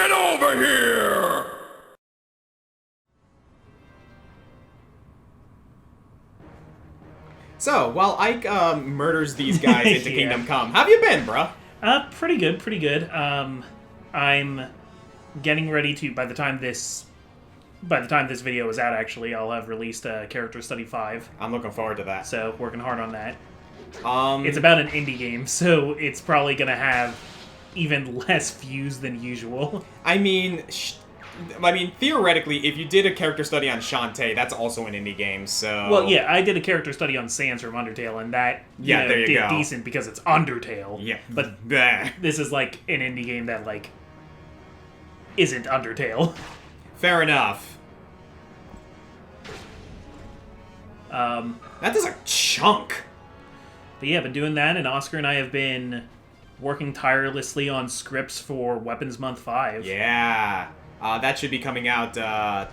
Get over here! So, while Ike murders these guys into Yeah. Kingdom Come, how have you been, bruh? Pretty good, pretty good. I'm getting ready to, by the time this video is out, actually, I'll have released Character Study 5. I'm looking forward to that. So, working hard on that. Um, It's about an indie game, so it's probably gonna have even less views than usual. I mean, theoretically, if you did a character study on Shantae, that's also an indie game, so... Well, yeah, I did a character study on Sans from Undertale, and that there you did go. decent because it's Undertale. Yeah. But Bleh. this is like an indie game that, like, isn't Undertale. Fair enough. That is a chunk. But yeah, been doing that, and Oscar and I have been working tirelessly on scripts for Weapons Month 5. Yeah. That should be coming out,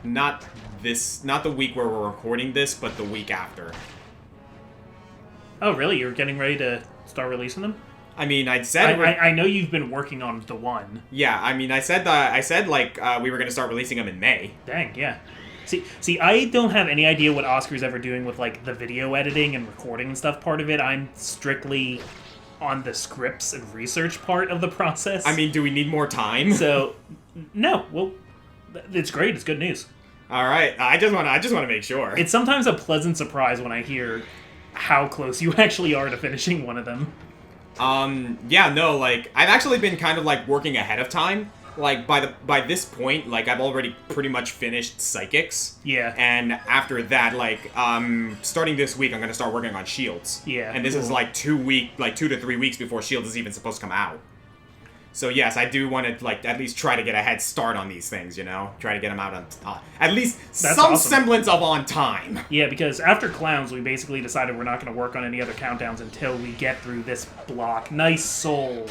not the week where we're recording this, but the week after. Oh, really? You're getting ready to start releasing them? I mean, I know you've been working on the one. Yeah, I mean, I said we were going to start releasing them in May. Dang, yeah. See, I don't have any idea what Oscar's ever doing with, like, the video editing and recording and stuff part of it. I'm strictly on the scripts and research part of the process. I mean, do we need more time? So, no. Well, it's great. It's good news. All right. I just want to make sure. It's sometimes a pleasant surprise when I hear how close you actually are to finishing one of them. Yeah, no, like, I've actually been kind of, like, working ahead of time. Like, by this point, like, I've already pretty much finished Psychics. Yeah. And after that, like, starting this week, I'm gonna start working on Shields. Yeah. And this is, like, 2 to 3 weeks before Shields is even supposed to come out. So, yes, I do want to, like, at least try to get a head start on these things, you know? Try to get them out on, at least That's some awesome. semblance of on time. Yeah, because after Clowns, we basically decided we're not going to work on any other countdowns until we get through this block. Nice soul.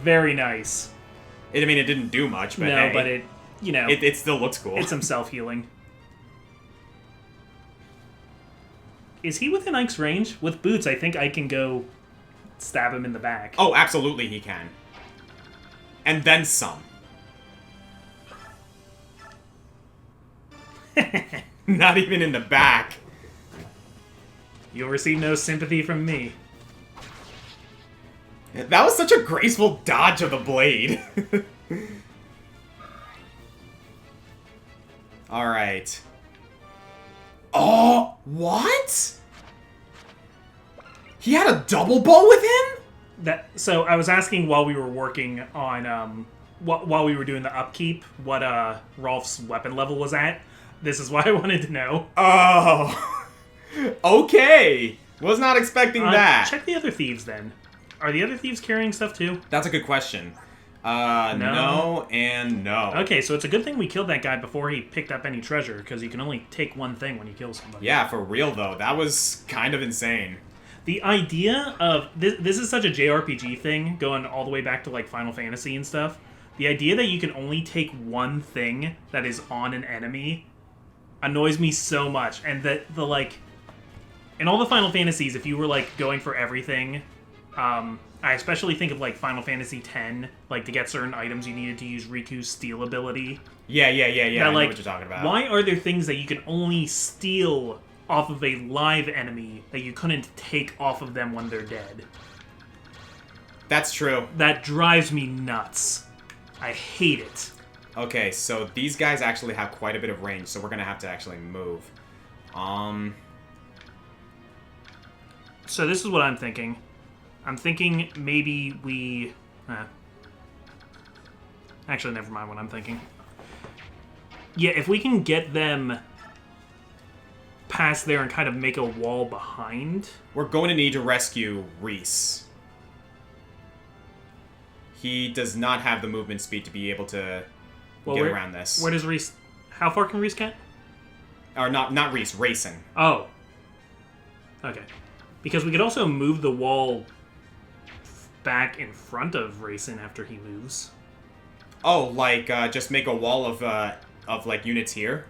Very nice. I mean, it didn't do much, but no, hey, but it, you know... It still looks cool. It's some self-healing. Is he within Ike's range? With boots, I think I can go stab him in the back. Oh, absolutely he can. And then some. Not even in the back. You'll receive no sympathy from me. That was such a graceful dodge of the blade. Alright. Oh, what? He had a double bow with him? So I was asking while we were working on, while we were doing the upkeep, what Rolf's weapon level was at. This is why I wanted to know. Oh. Okay. Was not expecting that. Check the other thieves then. Are the other thieves carrying stuff too? That's a good question. No and no. Okay, so it's a good thing we killed that guy before he picked up any treasure, because you can only take one thing when you kill somebody. Yeah, for real though. That was kind of insane. The idea of... This is such a JRPG thing, going all the way back to, like, Final Fantasy and stuff. The idea that you can only take one thing that is on an enemy annoys me so much. And that like... In all the Final Fantasies, if you were, like, going for everything... I especially think of, like, Final Fantasy X, like, to get certain items you needed to use Riku's steal ability. Yeah, That, I know like, what you're talking about. Why are there things that you can only steal off of a live enemy that you couldn't take off of them when they're dead? That's true. That drives me nuts. I hate it. Okay, so these guys actually have quite a bit of range, so we're gonna have to actually move. So this is what I'm thinking. I'm thinking maybe we... Actually, never mind what I'm thinking. Yeah, if we can get them past there and kind of make a wall behind... We're going to need to rescue Reese. He does not have the movement speed to be able to get around this. Where does Reese... How far can Reese get? Or not Reese, Racing. Oh. Okay. Because we could also move the wall back in front of Racing after he moves. Oh, like, just make a wall of like, units here?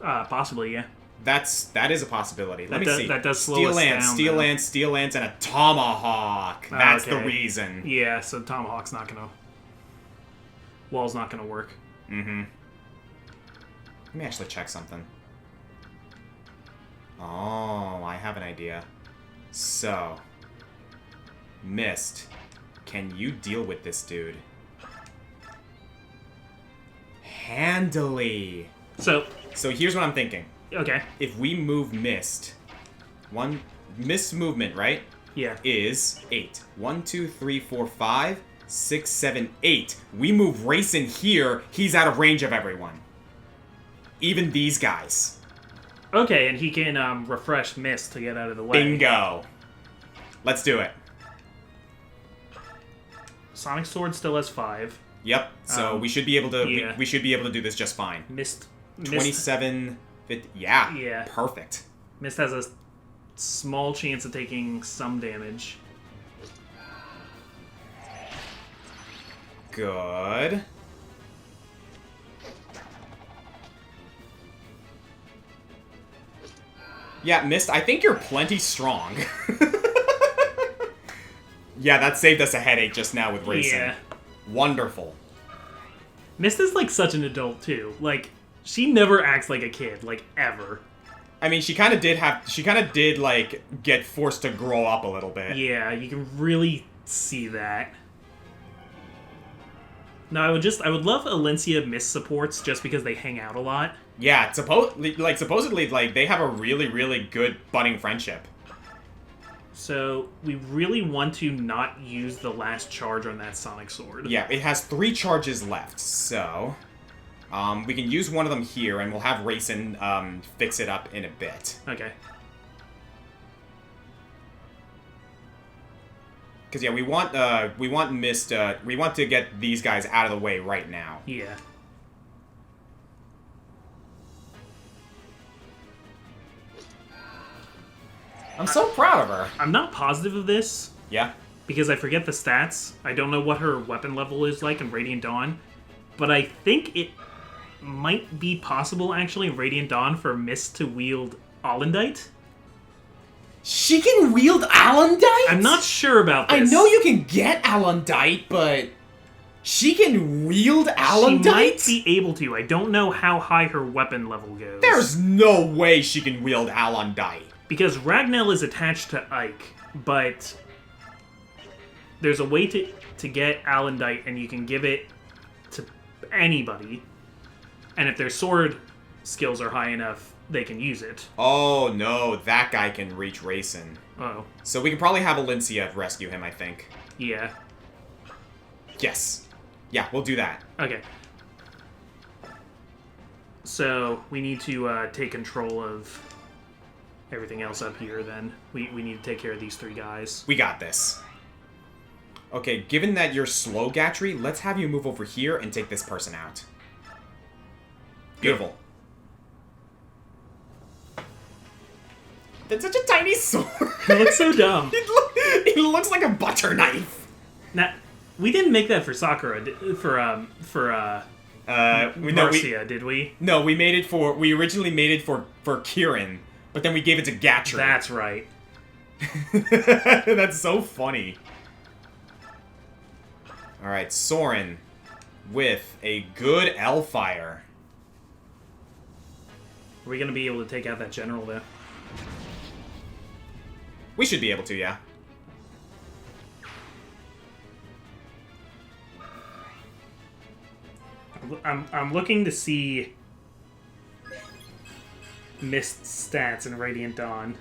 Possibly, yeah. That is a possibility. Let me see. That does slow us down. Steel lance, and a tomahawk. That's the reason. Yeah, so Tomahawk's not gonna... wall's not going to work. Mm-hmm. Let me actually check something. Oh, I have an idea. So, Mist, can you deal with this dude? Handily. So here's what I'm thinking. Okay. If we move Mist, Mist movement, right? Yeah. Is 8. 1, 2, 3, 4, 5, 6, 7, 8. We move Racing here, he's out of range of everyone. Even these guys. Okay, and he can refresh Mist to get out of the way. Bingo. Let's do it. Sonic Sword still has 5. Yep. So we should be able to. Yeah. We should be able to do this just fine. Mist. 27. 50, yeah. Yeah. Perfect. Mist has a small chance of taking some damage. Good. Yeah, Mist, I think you're plenty strong. Yeah, that saved us a headache just now with racing. Yeah. Wonderful. Mist is like such an adult too. Like, she never acts like a kid, like ever. I mean, she kind of did like get forced to grow up a little bit. Yeah, you can really see that. No, I would love Alencia Mist supports just because they hang out a lot. Yeah, supposedly, like, they have a really, really good budding friendship. So, we really want to not use the last charge on that Sonic Sword. Yeah, it has 3 charges left, so... we can use one of them here, and we'll have Racing fix it up in a bit. Okay. Because, yeah, we want Mist, we want to get these guys out of the way right now. Yeah. I'm so proud of her. I'm not positive of this, Yeah? because I forget the stats. I don't know what her weapon level is like in Radiant Dawn, but I think it might be possible, actually, in Radiant Dawn for Mist to wield Alendite. She can wield Alendite? I'm not sure about this. I know you can get Alendite, but... She can wield Alendite? She might be able to. I don't know how high her weapon level goes. There's no way she can wield Alendite. Because Ragnell is attached to Ike, but there's a way to get Alendite, and you can give it to anybody. And if their sword skills are high enough, they can use it. Oh, no. That guy can reach Racing. Oh. So we can probably have Alencia rescue him, I think. Yeah. Yes. Yeah, we'll do that. Okay. So, we need to take control of everything else up here, then. We need to take care of these 3 guys. We got this. Okay, given that you're slow, Gatry, let's have you move over here and take this person out. Beautiful. That's such a tiny sword. It looks so dumb. It looks like a butter knife. Now, we didn't make that for Sakura, Marcia, did we? No, we originally made it for Kieran, but then we gave it to Gatry. That's right. That's so funny. Alright, Soren with a good L-Fire. Are we going to be able to take out that general, though? We should be able to, yeah. I'm looking to see Mist stats in Radiant Dawn.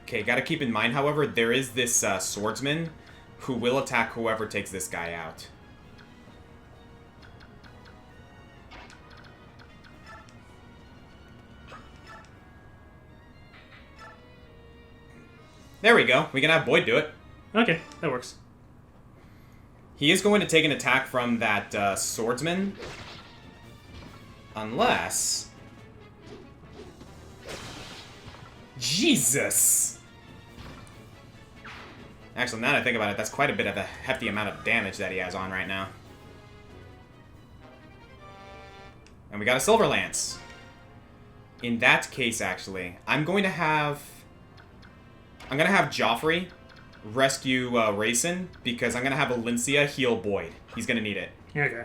Okay, gotta keep in mind, however, there is this swordsman who will attack whoever takes this guy out. There we go. We can have Boyd do it. Okay, that works. He is going to take an attack from that swordsman. Unless... Jesus! Actually, now that I think about it, that's quite a bit of a hefty amount of damage that he has on right now. And we got a Silver Lance. In that case, actually, I'm going to have Joffrey rescue Rayson, because I'm going to have Valencia heal Boyd. He's going to need it. Okay.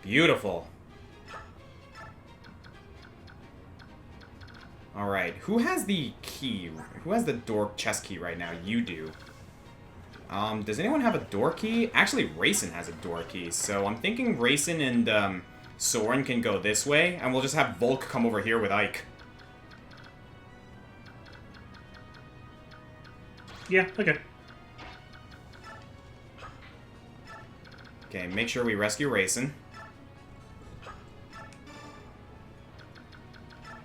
Beautiful. Alright, who has the key? Who has the door chest key right now? You do. Does anyone have a door key? Actually, Rayson has a door key, so I'm thinking Rayson and Soren can go this way, and we'll just have Volk come over here with Ike. Yeah, okay. Okay, make sure we rescue Rayson.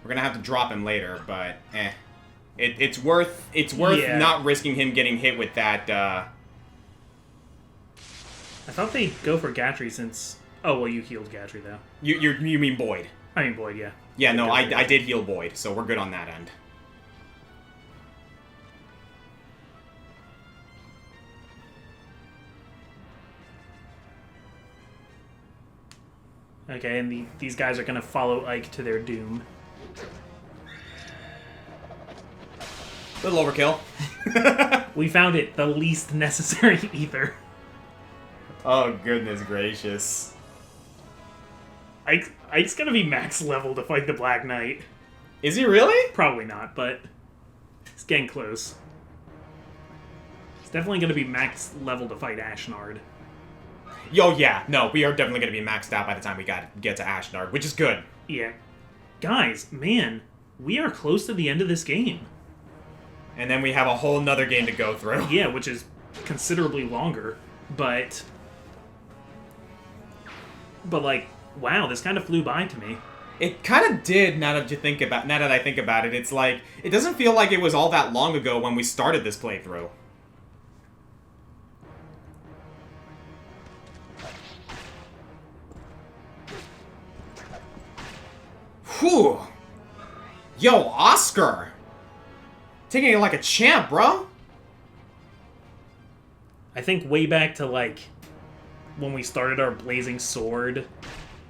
We're gonna have to drop him later, but it's worth Yeah. not risking him getting hit with that. I thought they'd go for Gatry since... Oh, well, you healed Gatry, though. You mean Boyd? I mean, Boyd, yeah. Yeah, no, I did heal Boyd, so we're good on that end. Okay, and these guys are going to follow Ike to their doom. Little overkill. We found it the least necessary either. Oh, goodness gracious. Ike's going to be max level to fight the Black Knight. Is he really? Probably not, but it's getting close. He's definitely going to be max level to fight Ashnard. Yo, yeah, no, we are definitely going to be maxed out by the time we get to Ashnard, which is good. Yeah. Guys, man, we are close to the end of this game. And then we have a whole nother game to go through. Yeah, which is considerably longer, but like, wow, this kind of flew by to me. It kind of did, now that I think about it. It's like, it doesn't feel like it was all that long ago when we started this playthrough. Whew. Yo, Oscar! Taking it like a champ, bro! I think way back to, like, when we started our Blazing Sword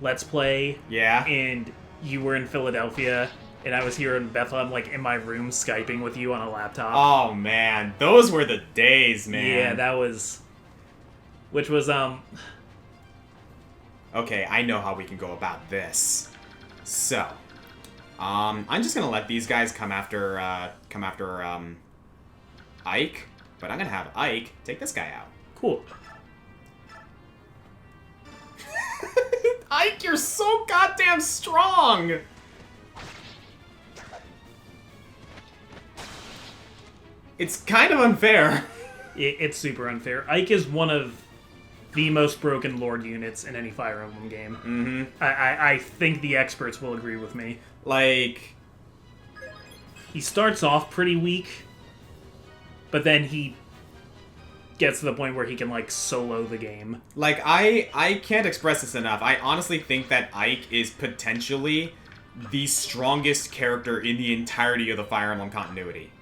Let's Play. Yeah. And you were in Philadelphia, and I was here in Bethlehem, like, in my room, Skyping with you on a laptop. Oh, man. Those were the days, man. Yeah, that was... Which was, Okay, I know how we can go about this. So, I'm just gonna let these guys come after Ike, but I'm gonna have Ike take this guy out. Cool. Ike, you're so goddamn strong! It's kind of unfair. It's super unfair. Ike is one of the most broken Lord units in any Fire Emblem game. Mm-hmm. I think the experts will agree with me. Like, he starts off pretty weak, but then he gets to the point where he can, like, solo the game. Like, I can't express this enough. I honestly think that Ike is potentially the strongest character in the entirety of the Fire Emblem continuity.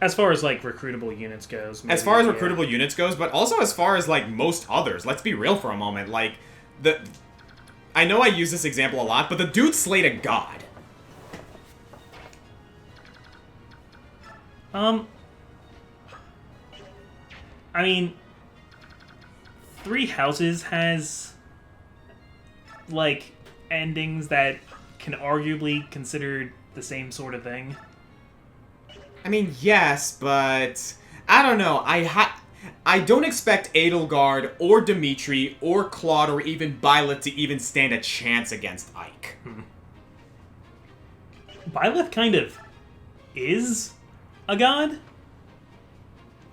As far as, like, recruitable units goes. Maybe, As far as yeah. recruitable units goes, but also as far as, like, most others. Let's be real for a moment. Like, I know I use this example a lot, but the dude slayed a god. I mean, Three Houses has, like, endings that can arguably consider the same sort of thing. I mean, yes, but I don't know. I don't expect Edelgard or Dimitri or Claude or even Byleth to even stand a chance against Ike. Byleth kind of is a god,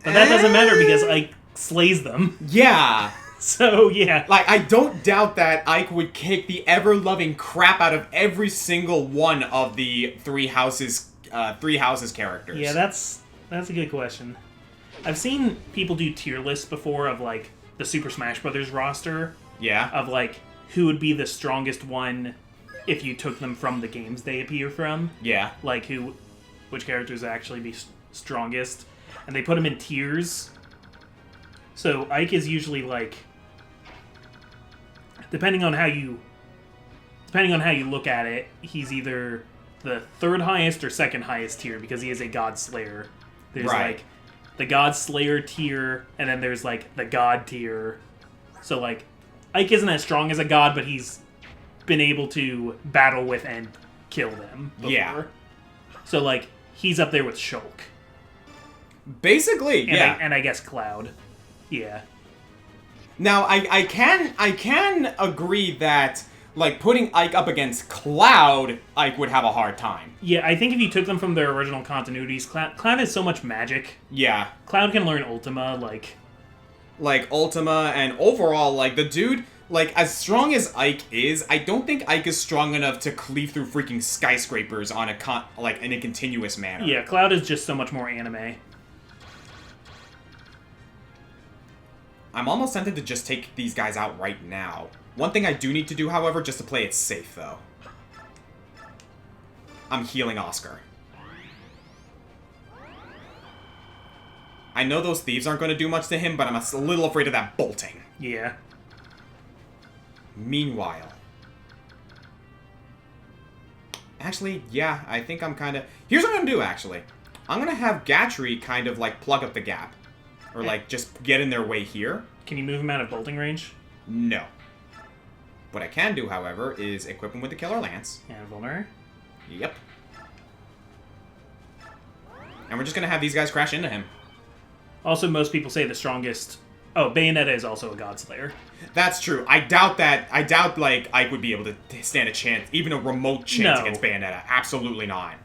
but that doesn't matter because Ike slays them. Yeah. So, yeah. Like, I don't doubt that Ike would kick the ever-loving crap out of every single one of the Three Houses characters. Yeah, that's a good question. I've seen people do tier lists before of, like, the Super Smash Bros. Roster. Yeah. Of, like, who would be the strongest one if you took them from the games they appear from. Yeah. Like, which characters actually be strongest. And they put them in tiers. So Ike is usually, like, depending on how you depending on how you look at it, he's either the third highest or second highest tier because he is a God Slayer. There's Right. like the God Slayer tier, and then there's like the God tier. So like Ike isn't as strong as a god, but he's been able to battle with and kill them before. Yeah. So like he's up there with Shulk. Basically, And yeah. and I guess Cloud. Yeah. Now, I can agree that, like, putting Ike up against Cloud, Ike would have a hard time. Yeah, I think if you took them from their original continuities, Cloud has so much magic. Yeah. Cloud can learn Ultima, like... Like, Ultima, and overall, like, the dude, like, as strong as Ike is, I don't think Ike is strong enough to cleave through freaking skyscrapers on in a continuous manner. Yeah, Cloud is just so much more anime. I'm almost tempted to just take these guys out right now. One thing I do need to do, however, just to play it safe, though. I'm healing Oscar. I know those thieves aren't going to do much to him, but I'm a little afraid of that bolting. Yeah. Meanwhile... Actually, yeah, I think I'm kind of... Here's what I'm going to do, actually. I'm going to have Gatry kind of, like, plug up the gap. Or, like, just get in their way here. Can you move him out of bolting range? No. What I can do, however, is equip him with the Killer Lance. And Vulnerary? Yep. And we're just going to have these guys crash into him. Also, most people say the strongest... Oh, Bayonetta is also a God Slayer. That's true. I doubt, like, Ike would be able to stand a chance, even a remote chance against Bayonetta. Absolutely not.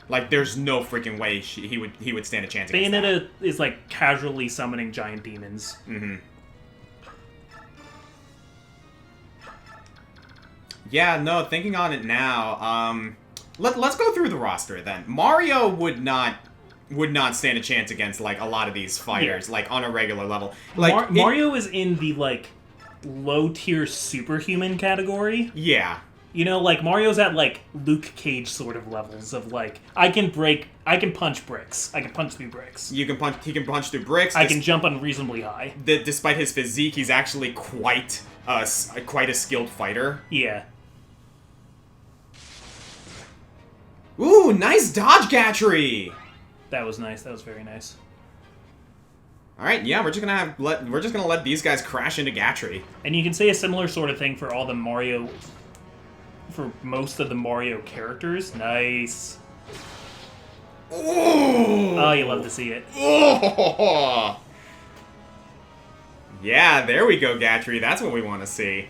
Like, there's no freaking way he would stand a chance against Bayonetta is, like, casually summoning giant demons. Mm-hmm. Yeah, no, thinking on it now, let's go through the roster, then. Mario would not stand a chance against, like, a lot of these fighters, like, on a regular level. Like, Mario is in the, like, low-tier superhuman category. Yeah. You know, like, Mario's at, like, Luke Cage sort of levels of, like, I can punch bricks. I can punch through bricks. He can punch through bricks. I can jump unreasonably high. Despite his physique, he's actually quite a skilled fighter. Yeah. Ooh, nice dodge, Gatry! That was nice. That was very nice. All right, yeah, we're just gonna let these guys crash into Gatry. And you can say a similar sort of thing for all the Mario... For most of the Mario characters. Nice. Ooh! Oh, you love to see it. Oh! Yeah, there we go, Gatry. That's what we want to see.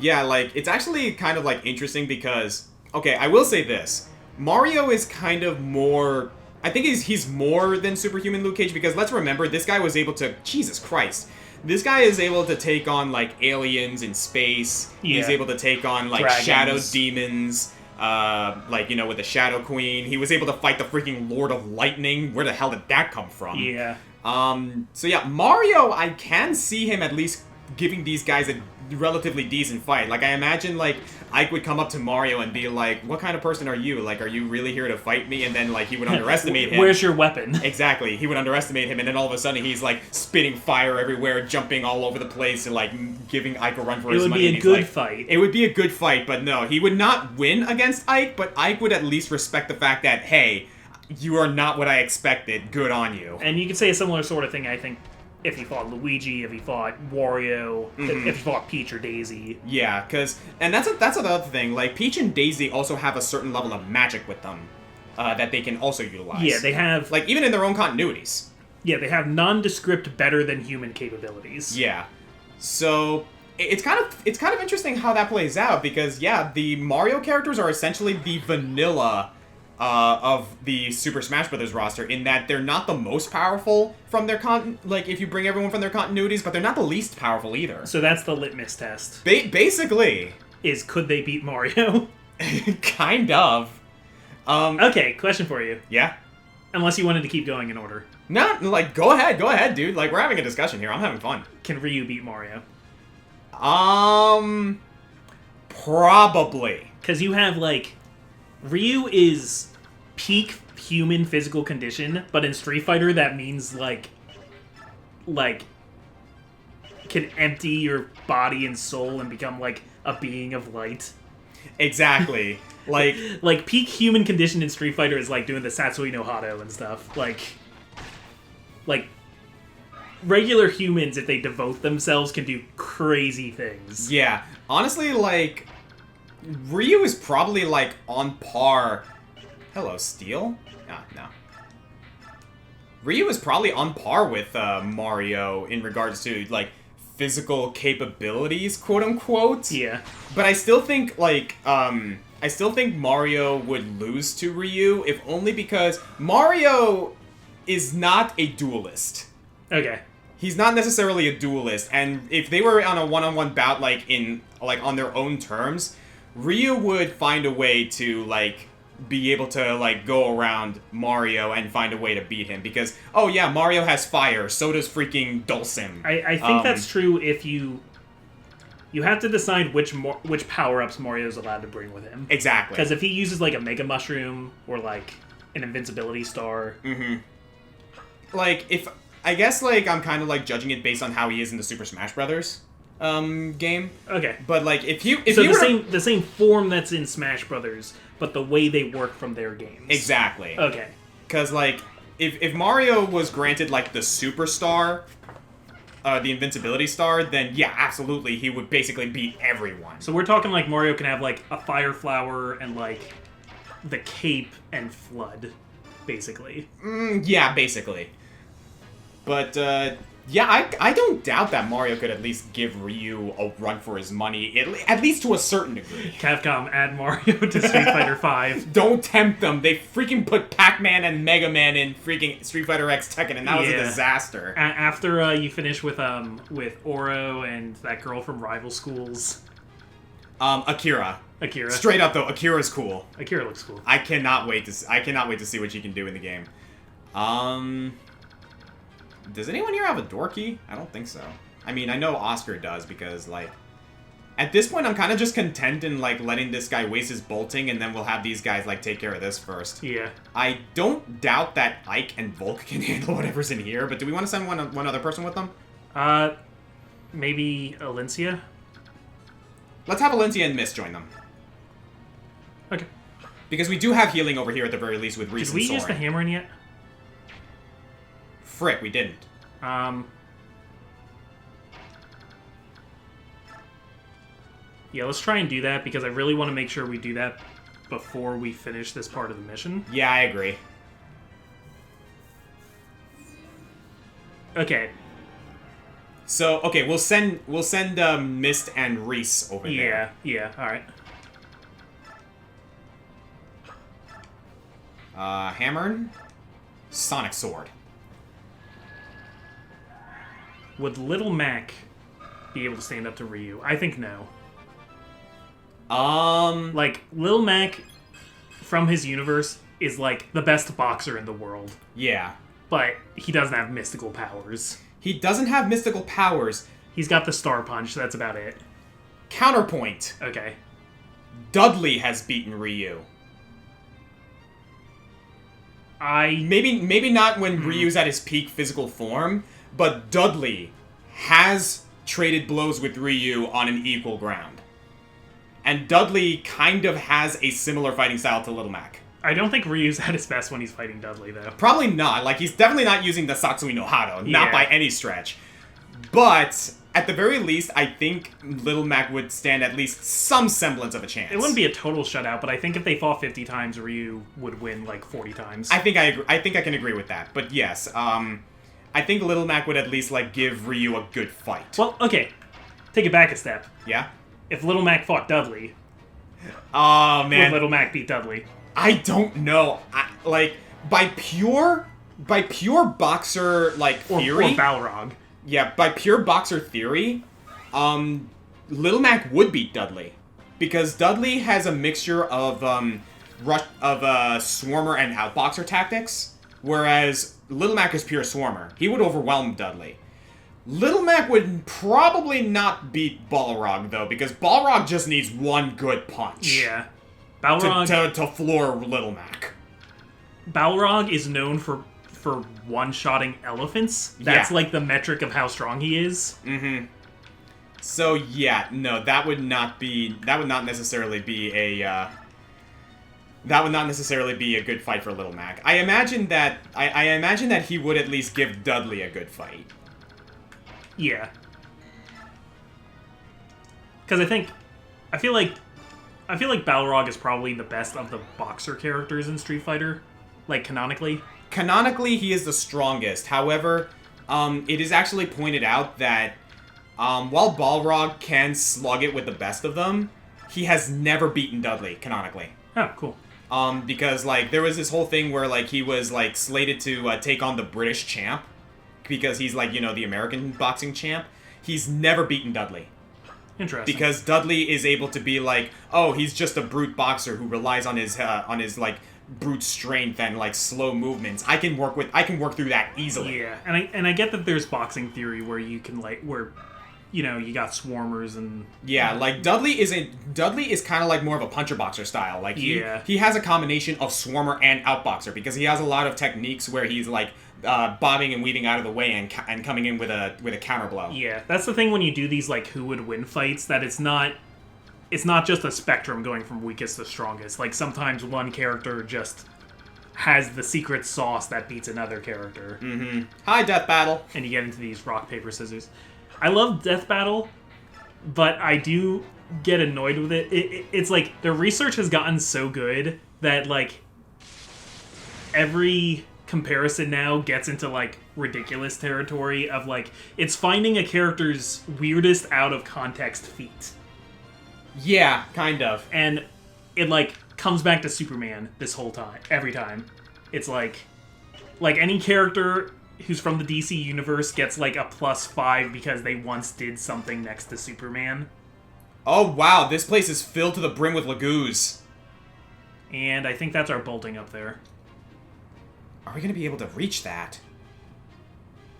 Yeah, like, it's actually kind of, like, interesting because... Okay, I will say this. Mario is kind of more... I think he's more than superhuman Luke Cage because let's remember, this guy was able to... Jesus Christ. This guy is able to take on, like, aliens in space. Yeah. He's able to take on, like, Dragons. shadow demons. Like, you know, with the Shadow Queen. He was able to fight the freaking Lord of Lightning. Where the hell did that come from? Yeah. So yeah, Mario, I can see him at least giving these guys a relatively decent fight. Like, I imagine, like, Ike would come up to Mario and be like, what kind of person are you? Like, are you really here to fight me? And then, like, he would underestimate him. Where's your weapon? Exactly. He would underestimate him, and then all of a sudden he's, like, spitting fire everywhere, jumping all over the place, and, like, giving Ike a run for his money. It would be a good fight. It would be a good fight, but no, he would not win against Ike, but Ike would at least respect the fact that, hey, you are not what I expected. Good on you. And you could say a similar sort of thing, I think, if he fought Luigi, if he fought Wario, if he fought Peach or Daisy. Yeah, because... And that's another thing. Like, Peach and Daisy also have a certain level of magic with them that they can also utilize. Yeah, they have... Like, even in their own continuities. Yeah, they have nondescript better-than-human capabilities. Yeah. So... It's kind of interesting how that plays out, because, yeah, the Mario characters are essentially the vanilla of the Super Smash Bros. Roster, in that they're not the most powerful from their like, if you bring everyone from their continuities, but they're not the least powerful either. So that's the litmus test. Basically. Is, could they beat Mario? Kind of. Okay, question for you. Yeah? Unless you wanted to keep going in order. No, like, go ahead, dude. Like, we're having a discussion here. I'm having fun. Can Ryu beat Mario? Probably. Because you have, like... Ryu is peak human physical condition, but in Street Fighter that means, like... can empty your body and soul and become, like, a being of light. Exactly. Like, peak human condition in Street Fighter is, like, doing the Satsui no Hado and stuff. Like, regular humans, if they devote themselves, can do crazy things. Yeah. Honestly, like, Ryu is probably, like, on par... Hello, Steel? Ah, no. Ryu is probably on par with Mario in regards to, like, physical capabilities, quote-unquote. Yeah. But I still think, like, Mario would lose to Ryu, if only because Mario is not a duelist. Okay. He's not necessarily a duelist, and if they were on a one-on-one bout, like, on their own terms, Ryu would find a way to, like, be able to, like, go around Mario and find a way to beat him, because, oh yeah, Mario has fire, so does freaking Dulcim. I think that's true if you have to decide which power-ups Mario's allowed to bring with him. Exactly. Because if he uses, like, a Mega Mushroom, or, like, an Invincibility Star... Mm-hmm. Like, if... I guess, like, I'm kind of, like, judging it based on how he is in the Super Smash Brothers game. Okay. But, like, if you the same form that's in Smash Brothers, but the way they work from their games. Exactly. Okay. Because, like, if Mario was granted, like, the Superstar, the Invincibility Star, then, yeah, absolutely, he would basically beat everyone. So we're talking, like, Mario can have, like, a Fire Flower and, like, the Cape and Flood, basically. Yeah, basically. But, yeah, I don't doubt that Mario could at least give Ryu a run for his money, at least to a certain degree. Capcom, add Mario to Street Fighter V. Don't tempt them. They freaking put Pac-Man and Mega Man in freaking Street Fighter X Tekken, and that was a disaster. After you finish with Oro and that girl from Rival Schools. Akira. Straight up though, Akira's cool. Akira looks cool. I cannot wait to see what she can do in the game. Does anyone here have a door key? I don't think so. I mean, I know Oscar does because, like, at this point, I'm kind of just content in, like, letting this guy waste his bolting, and then we'll have these guys, like, take care of this first. Yeah. I don't doubt that Ike and Volk can handle whatever's in here, but do we want to send one other person with them? Maybe Alencia? Let's have Alencia and Mist join them. Okay. Because we do have healing over here at the very least with Reese and Did we Soren. use the Hammering yet? Frick, we didn't. Yeah, let's try and do that, because I really want to make sure we do that before we finish this part of the mission. Yeah, I agree. Okay. So, okay, we'll send Mist and Reese over there. Yeah, alright. Hammer, Sonic Sword. Would Little Mac be able to stand up to Ryu? I think no. Like, Lil Mac, from his universe, is, like, the best boxer in the world. Yeah. But he doesn't have mystical powers. He doesn't have mystical powers. He's got the Star Punch, that's about it. Counterpoint. Okay. Dudley has beaten Ryu. Maybe not when Ryu's at his peak physical form, but Dudley has traded blows with Ryu on an equal ground. And Dudley kind of has a similar fighting style to Little Mac. I don't think Ryu's at his best when he's fighting Dudley, though. Probably not. Like, he's definitely not using the Satsui no Hado. Not by any stretch. But, at the very least, I think Little Mac would stand at least some semblance of a chance. It wouldn't be a total shutout, but I think if they fought 50 times, Ryu would win, like, 40 times. I think I can agree with that. But yes, I think Little Mac would at least, like, give Ryu a good fight. Well, okay. Take it back a step. Yeah? If Little Mac fought Dudley... Oh, man. Would Little Mac beat Dudley? I don't know. By pure boxer, like, theory... Or Balrog. Yeah, by pure boxer theory, Little Mac would beat Dudley. Because Dudley has a mixture of Swarmer and Outboxer tactics, whereas Little Mac is pure Swarmer. He would overwhelm Dudley. Little Mac would probably not beat Balrog, though, because Balrog just needs one good punch. Yeah. Balrog... To floor Little Mac. Balrog is known for one-shotting elephants. That's, like, the metric of how strong he is. Mm-hmm. So yeah, no, that would not necessarily be a good fight for Little Mac. I imagine that he would at least give Dudley a good fight. Yeah. Because I feel like Balrog is probably the best of the boxer characters in Street Fighter, like canonically. Canonically, he is the strongest. However, it is actually pointed out that while Balrog can slug it with the best of them, he has never beaten Dudley canonically. Oh, cool. Because like there was this whole thing where like he was like slated to take on the British champ because he's like, you know, the American boxing champ. He's never beaten Dudley. Interesting. Because Dudley is able to be like, oh, he's just a brute boxer who relies on his like brute strength and like slow movements. I can work through that easily. Yeah, and I get that there's boxing theory where you can you know, you got swarmers and yeah, like Dudley is kind of like more of a puncher boxer style. Like he has a combination of swarmer and outboxer because he has a lot of techniques where he's like bobbing and weaving out of the way and coming in with a counter blow. Yeah, that's the thing when you do these like who would win fights, that it's not just a spectrum going from weakest to strongest. Like sometimes one character just has the secret sauce that beats another character. Mm-hmm. Hi, Death Battle. And you get into these rock paper scissors. I love Death Battle, but I do get annoyed with it. It's like the research has gotten so good that like every comparison now gets into like ridiculous territory of like it's finding a character's weirdest out of context feat. Yeah, kind of. And it like comes back to Superman this whole time, every time. It's like any character who's from the DC universe gets like a +5 because they once did something next to Superman. Oh wow, this place is filled to the brim with Lagoos. And I think that's our bolting up there. Are we gonna be able to reach that?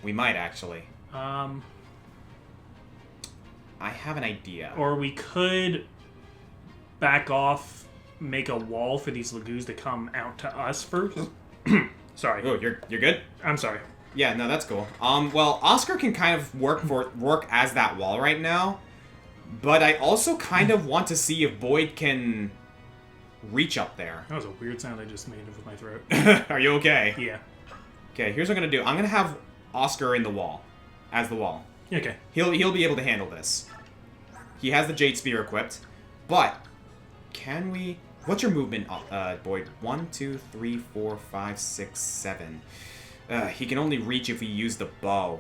We might actually. I have an idea. Or we could back off, make a wall for these Lagoos to come out to us first. Sorry. Oh, you're good? I'm sorry. Yeah, no, that's cool. Well, Oscar can kind of work as that wall right now, but I also kind of want to see if Boyd can reach up there. That was a weird sound I just made with my throat. Are you okay? Yeah. Okay, here's what I'm gonna do. I'm gonna have Oscar in the wall, as the wall. Okay. He'll be able to handle this. He has the Jade Spear equipped, but can we? What's your movement, Boyd? 1, 2, 3, 4, 5, 6, 7. He can only reach if we use the bow,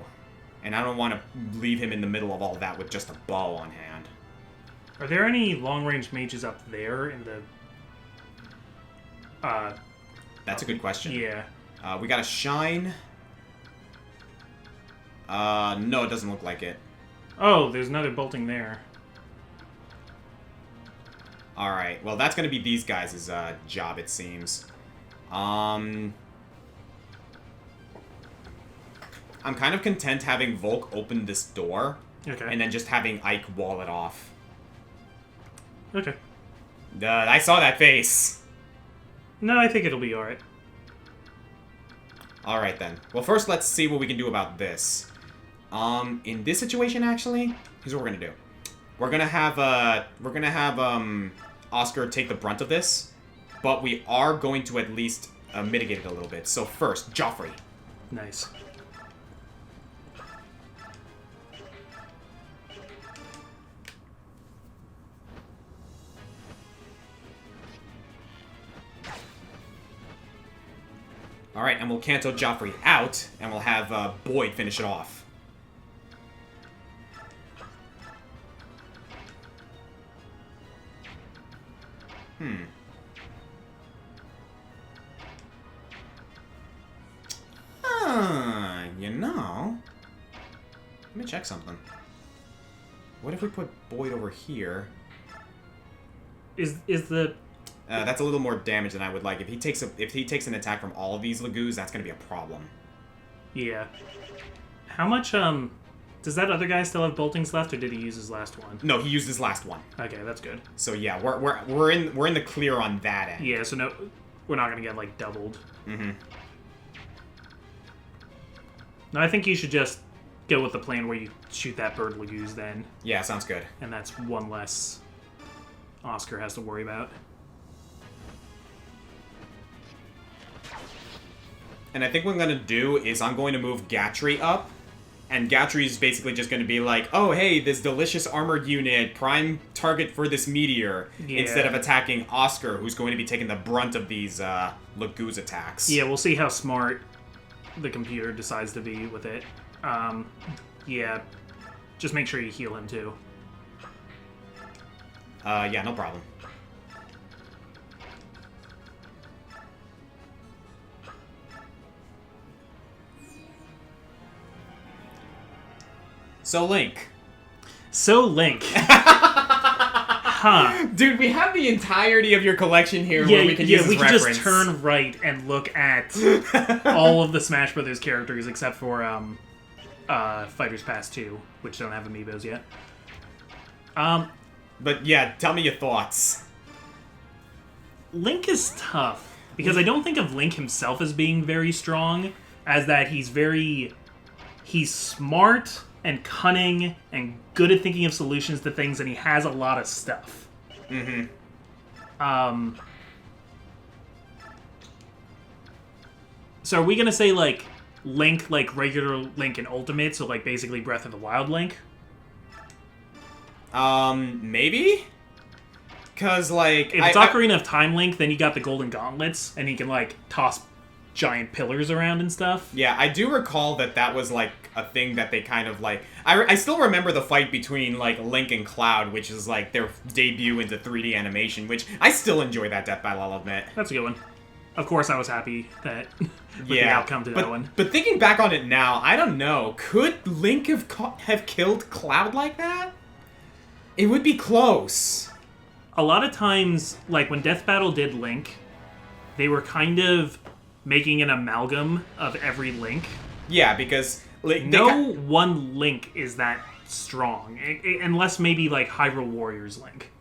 and I don't want to leave him in the middle of all that with just a bow on hand. Are there any long-range mages up there in the? That's a good question. Yeah. We got a shine. No, it doesn't look like it. Oh, there's another bolting there. Alright, well that's gonna be these guys' job, it seems. I'm kind of content having Volk open this door. Okay. And then just having Ike wall it off. Okay. I saw that face. No, I think it'll be alright. Alright then. Well, first let's see what we can do about this. In this situation, actually, here's what we're gonna do. We're gonna have Oscar take the brunt of this, but we are going to at least mitigate it a little bit. So first, Joffrey. Nice. Alright, and we'll Kanto Joffrey out, and we'll have Boyd finish it off. You know... Let me check something. What if we put Boyd over here? Is the... That's a little more damage than I would like. If he takes an attack from all of these Lagoos, that's gonna be a problem. Yeah. How much, does that other guy still have boltings left, or did he use his last one? No, he used his last one. Okay, that's good. So yeah, we're in the clear on that end. Yeah, so no, we're not gonna get, like, doubled. Mm-hmm. No, I think you should just go with the plan where you shoot that bird Laguz then, Yeah, sounds good. and that's one less Oscar has to worry about. And I think what I'm going to do is I'm going to move Gatry up. And Gatry is basically just going to be like, oh, hey, this delicious armored unit, prime target for this meteor, Yeah. instead of attacking Oscar, who's going to be taking the brunt of these Laguz attacks. Yeah, we'll see how smart the computer decides to be with it. Yeah, just make sure you heal him too. Yeah, no problem. So, Link. Huh. Dude, we have the entirety of your collection here Yeah, where we can use as we could reference. just turn right and look at all of the Smash Brothers characters except for Fighters Pass 2, which don't have amiibos yet. But yeah, tell me your thoughts. Link is tough because I don't think of Link himself as being very strong, as that he's smart and cunning and good at thinking of solutions to things, and he has a lot of stuff. Mm-hmm. So are we gonna say like Link, like regular Link and Ultimate, so like basically Breath of the Wild Link? Maybe? Cause like If it's Ocarina of Time Link, then you got the Golden Gauntlets, and he can like toss giant pillars around and stuff. Yeah, I do recall that was like a thing that they kind of like. I still remember the fight between like Link and Cloud, which is like their debut into 3D animation, which I still enjoy that death battle, I'll admit. That's a good one. Of course, I was happy that with the outcome to that one. But thinking back on it now, I don't know. Could Link have killed Cloud like that? It would be close. A lot of times, like when Death Battle did Link, they were kind of making an amalgam of every Link. Yeah, because like, no one Link is that strong, unless maybe like Hyrule Warriors Link.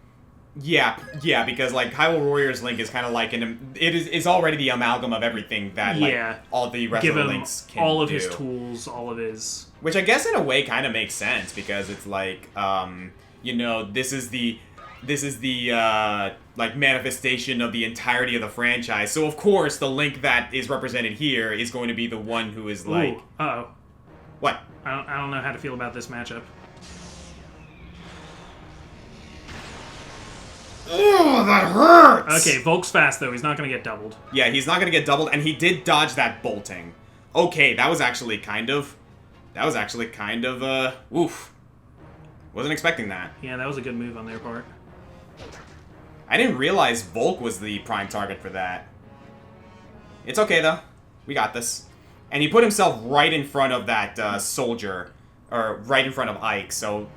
Yeah, because like Hyrule Warriors Link is kind of like is already the amalgam of everything that like all the rest Give of the him Links can all of do. his tools, all of his. Which I guess in a way kind of makes sense because it's like this is the like manifestation of the entirety of the franchise. So of course the Link that is represented here is going to be the one who is like. Ooh, uh-oh. What? I don't know how to feel about this matchup. Oh, that hurts! Okay, Volk's fast, though. He's not going to get doubled. Yeah, he's not going to get doubled, and he did dodge that bolting. Okay, that was actually kind of... oof. Wasn't expecting that. Yeah, that was a good move on their part. I didn't realize Volk was the prime target for that. It's okay, though. We got this. And he put himself right in front of that soldier, or right in front of Ike, so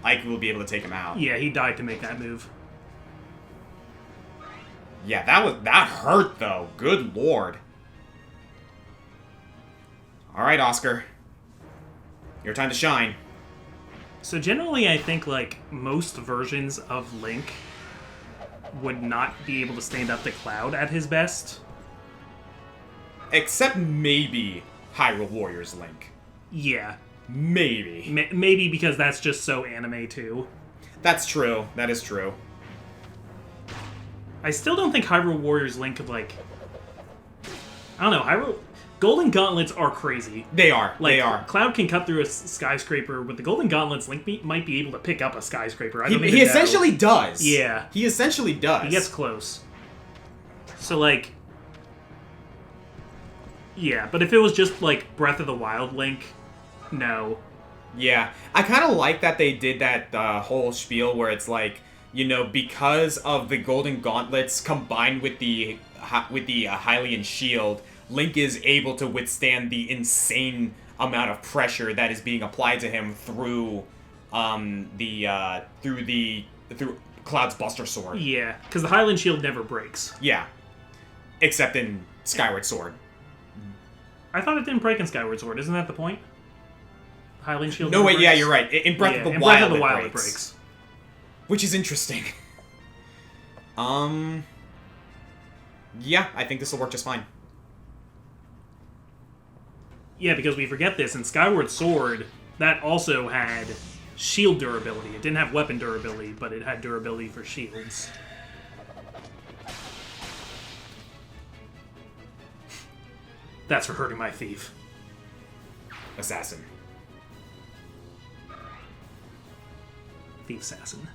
Ike will be able to take him out. Yeah, he died to make that move. Yeah, that hurt, though. Good lord. Alright, Oscar. Your time to shine. So generally, I think, like, most versions of Link would not be able to stand up to Cloud at his best. Except maybe Hyrule Warriors Link. Yeah. Maybe. Maybe because that's just so anime, too. That's true. That is true. I still don't think Hyrule Warriors Link could, like... I don't know, Golden Gauntlets are crazy. They are. Like, they are. Cloud can cut through a skyscraper. With the Golden Gauntlets, Link might be able to pick up a skyscraper. I don't even He know. essentially does. Yeah. He essentially does. He gets close. So, like... Yeah, but if it was just, like, Breath of the Wild Link, no. Yeah. I kind of like that they did that whole spiel where it's like, because of the Golden Gauntlets combined with the Hylian Shield, Link is able to withstand the insane amount of pressure that is being applied to him through Cloud's Buster Sword. Yeah, because the Hylian Shield never breaks. Yeah. Except in Skyward Sword. I thought it didn't break in Skyward Sword. Isn't that the point? Hylian Shield No, never wait, breaks? yeah, you're right. In Breath of the Wild, Breath of the it Wild breaks. it breaks. Which is interesting. Yeah, I think this will work just fine. Yeah, because we forget this. In Skyward Sword, That also had shield durability. It didn't have weapon durability, but it had durability for shields. That's for hurting my thief. Assassin. Thief assassin.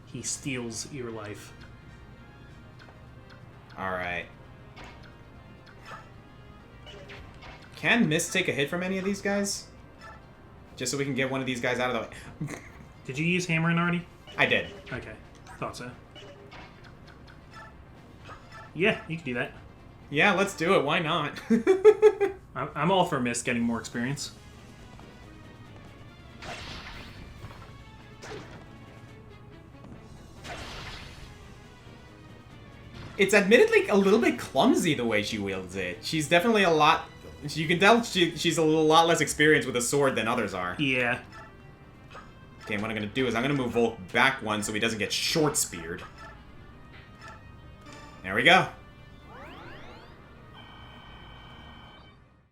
He steals your life. Alright. Can Mist take a hit from any of these guys? Just so we can get one of these guys out of the way. Did you use hammering already? I did. Okay. Thought so. Yeah, you can do that. Yeah, let's do it. Why not? I'm all for Mist getting more experience. It's admittedly a little bit clumsy the way she wields it. She's definitely a lot... You can tell she's a lot less experienced with a sword than others are. Yeah. Okay, what I'm going to do is I'm going to move Volk back one so he doesn't get short-speared. There we go.